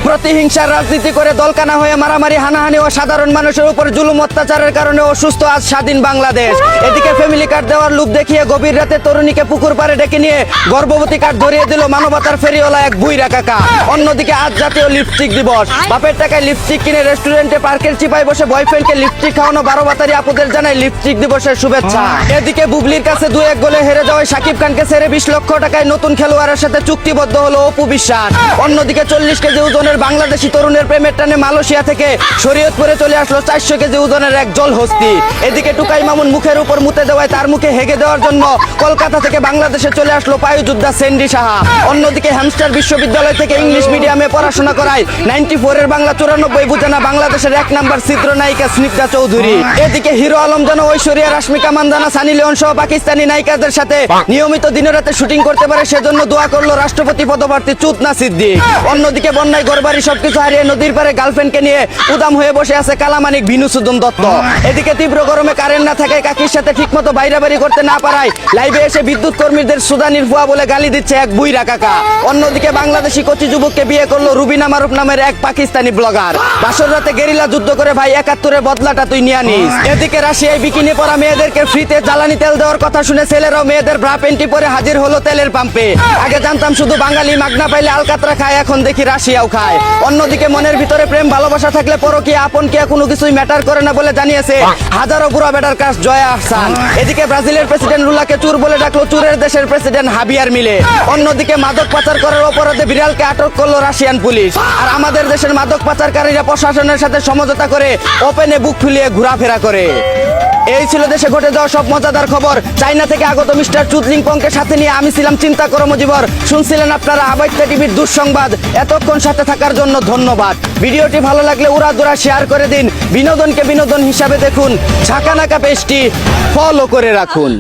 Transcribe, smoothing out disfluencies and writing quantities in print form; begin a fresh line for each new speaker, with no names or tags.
প্রতিহিংসার রাজনীতি করে দলকানা হয়ে মারামারি হানাহানি ও সাধারণ মানুষের উপর জুলুম অত্যাচারের কারণে অসুস্থ আজ স্বাধীন বাংলাদেশ। এদিকে ফ্যামিলি কার্ড দেওয়ার লোভ দেখিয়ে গভীর রাতে তরুণীকে পুকুর পাড়ে ডেকে নিয়ে গর্ভবতী কার্ড ধরিয়ে দিল মানবতার ফেরিওয়ালা এক বুইরা কাকা। অন্যদিকে আজ জাতীয় লিপস্টিক দিবস। বাপের টাকায় লিপস্টিক কিনে রেস্টুরেন্টে পার্কের চিপায় বসে বয়ফ্রেন্ডকে লিপস্টিক খাওয়ানো 12 বাতারি আপুদের জানায় লিপস্টিক দিবসের শুভেচ্ছা। এদিকে বুবলির কাছে 2-1 গোলে হেরে যাওয়ায় শাকিব খানকে ছেড়ে 20 লক্ষ টাকায় নতুন খেলোয়াড়ের সাথে চুক্তিবদ্ধ হলো অপু বিশ্বাস। অন্যদিকে 40 কেজি ওজনের বাংলাদেশি তরুণের প্রেমের টানে মালয়েশিয়া থেকে শরীয়তপুরে চলে আসলো 400 কেজি ওজনের এক জলহস্তি। এদিকে টুকাই মামুন মুখের উপর মুতে দেওয়ায় তার মুখে হেগে দেওয়ার জন্য কলকাতা থেকে বাংলাদেশে চলে আসলো পায়ুযোদ্ধা সেন্ডি সাহা। অন্যদিকে হ্যামস্টার বিশ্ববিদ্যালয় থেকে ইংলিশ মিডিয়ামে পড়াশোনা করায় 94 এর বাংলা 94 বুঝে না বাংলাদেশের 1 নাম্বার চিত্রনায়িকা স্নিগ্ধা চৌধুরী। এদিকে হিরো আলম জানো, ঐশ্বরিয়া, রাশমিকা মান্দানা, সানি লিওন সহ পাকিস্তানি নায়িকাদের সাথে নিয়মিত দিনে রাতে শুটিং করতে পারে সেজন্য দোয়া করলো রাষ্ট্রপতি পদপ্রার্থী চুতনা সিদ্দিক। অন্যদিকে বন্যায় ঘরবাড়ি সবকিছু হারিয়ে নদীর পারে গার্লফ্রেন্ডকে নিয়ে উদাম হয়ে বসে আছে কালামানিক ভিনুসুদন দত্ত। এদিকে তীব্র গরমে কারেন্ট না থাকায় কাকির সাথে ঠিকমতো বাইরাবাড়ি করতে না পারায় লাইভে এসে বিদ্যুৎ কর্মীদের সুদানির ফুয়া বলে গালি দিচ্ছে এক বুইরা কাকা। অন্যদিকে বাংলাদেশি কচি যুবককে বিয়ে করলো রুবিনা মারুফ নামের এক পাকিস্তানি ব্লগার। বাসর রাতে গেরিলা যুদ্ধ করে ভাই 71-এর বদলাটা তুই নিয়ে নিস। এদিকে রাশিয়ায় বিকিনি পরা মেয়েদেরকে ফ্রিতে জ্বালানি তেল দেওয়ার কথা শুনে ছেলেরাও মেয়েদের ব্রা প্যান্টি পরে হাজির হলো তেলের পাম্পে। আগে জানতাম শুধু বাঙালি মাগনা পাইলে আলকাতরা খায়, এখন দেখি রাশিয়াও খায়। অন্যদিকে মনের ভিতরে প্রেম ভালোবাসা থাকলে পরকীয়া আপনকিয়া কোনো কিছুই ম্যাটার করে না বলে জানিয়েছে হাজারো বুড়া বেটার কাজ জয়া আহসান। এদিকে ব্রাজিলের প্রেসিডেন্ট লুলাকে চুর বলে ডাকলো চুরের দেশের প্রেসিডেন্ট হাবিয়ার মিলে। অন্যদিকে মাদক পাচার করার অপরাধে বিড়ালকে আটক করলো রাশিয়ান পুলিশ। আর আমাদের দেশের মাদক পাচারকারীরা প্রশাসনের সাথে সমঝোতা করে ওপেনে বুক ফুলিয়ে ঘোরাফেরা করে। এই ছিল দেশে ঘটে যাওয়া সব মজাদার খবর। চাইনা থেকে আগত মিস্টার চুদলিংপংকে সাথে নিয়ে আমি ছিলাম চিন্তা করো মুজিবর। শুনছিলেন আপনারা আবাইত্যা টিভির দুঃসংবাদ। এতক্ষণ সাথে থাকার জন্য ধন্যবাদ। ভিডিওটি ভালো লাগলে উড়াদুরা শেয়ার করে দিন। বিনোদনকে বিনোদন হিসাবে দেখুন। ঝাঁকানাকা পেজটি ফলো করে রাখুন।